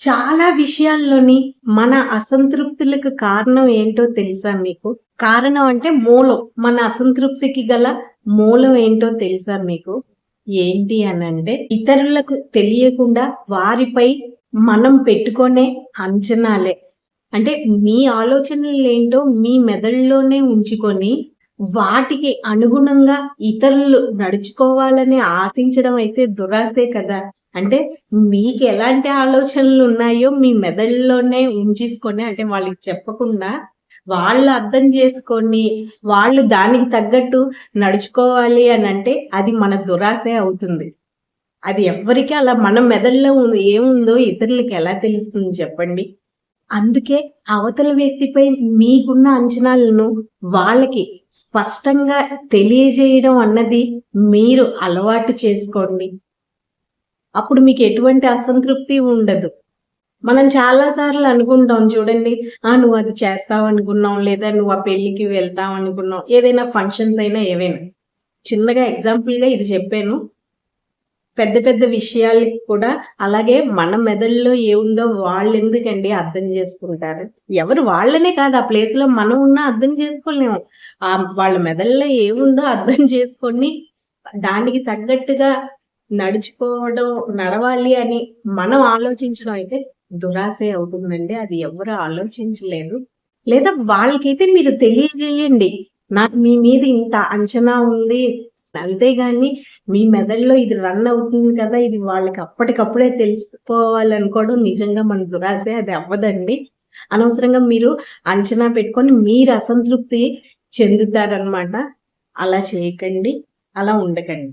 చాలా విషయాల్లోని మన అసంతృప్తులకు కారణం ఏంటో తెలుసా మీకు? కారణం అంటే మూలం. మన అసంతృప్తికి గల మూలం ఏంటో తెలుసా మీకు? ఏంటి అనంటే, ఇతరులకు తెలియకుండా వారిపై మనం పెట్టుకునే అంచనాలే. అంటే మీ ఆలోచనలేంటో మీ మెదడులోనే ఉంచుకొని, వాటికి అనుగుణంగా ఇతరులు నడుచుకోవాలని ఆశించడం అయితే దురాశే కదా! అంటే మీకెలాంటి ఆలోచనలున్నాయో మీ మెదడులోనే ఉంచేసుకొని అంటే వాళ్ళకి చెప్పకుండా, వాళ్ళు అర్థం చేసుకొని, వాళ్ళు దానికి తగ్గట్టు నడుచుకోవాలి అనంటే అది మన దురాశే అవుతుంది. అది ఎవ్వరికీ అలా మన మెదడులో ఏముందో ఇతరులకి ఎలా తెలుస్తుంది చెప్పండి? అందుకే అవతల వ్యక్తిపై మీకున్న అంచనాలను వాళ్ళకి స్పష్టంగా తెలియజేయడం అన్నది మీరు అలవాటు చేసుకోండి. అప్పుడు మీకు ఎటువంటి అసంతృప్తి ఉండదు. మనం చాలా సార్లు అనుకుంటాం చూడండి. నువ్వు అది చేస్తావనుకున్నాం, లేదా నువ్వు ఆ పెళ్ళికి వెళ్తావనుకున్నాం. ఏదైనా ఫంక్షన్స్ అయినా ఏవైనా. చిన్నగా ఎగ్జాంపుల్‌గా ఇది చెప్పాను. పెద్ద పెద్ద విషయాలకి కూడా అలాగే మన మెదడులో ఏముందో వాళ్ళెందుకండి అర్థం చేసుకుంటారు. ఎవరు వాళ్ళనే కాదు ఆ ప్లేస్‌లో మనం ఉన్నా అర్థం చేసుకోలేము. వాళ్ళ మెదడులో ఏముందో అర్థం చేసుకొని దానికి తగ్గట్టుగా నడుచుకోవడం, నడవాలి అని మనం ఆలోచించడం అయితే దురాశే అవుతుందండి. అది ఎవ్వరు ఆలోచించలేరు. లేదా వాళ్ళకైతే మీరు తెలియజేయండి. నాకు మీ మీద ఇంత అంచనా ఉంది. అంతేగాని మీ మెదడులో ఇది రన్ అవుతుంది కదా! ఇది వాళ్ళకి అప్పటికప్పుడే తెలిసిపోవాలనుకోవడం నిజంగా మన దురాశే. అది అవ్వదండి. అనవసరంగా మీరు అంచనా పెట్టుకొని మీరు అసంతృప్తి చెందుతారనమాట. అలా చేయకండి. అలా ఉండకండి.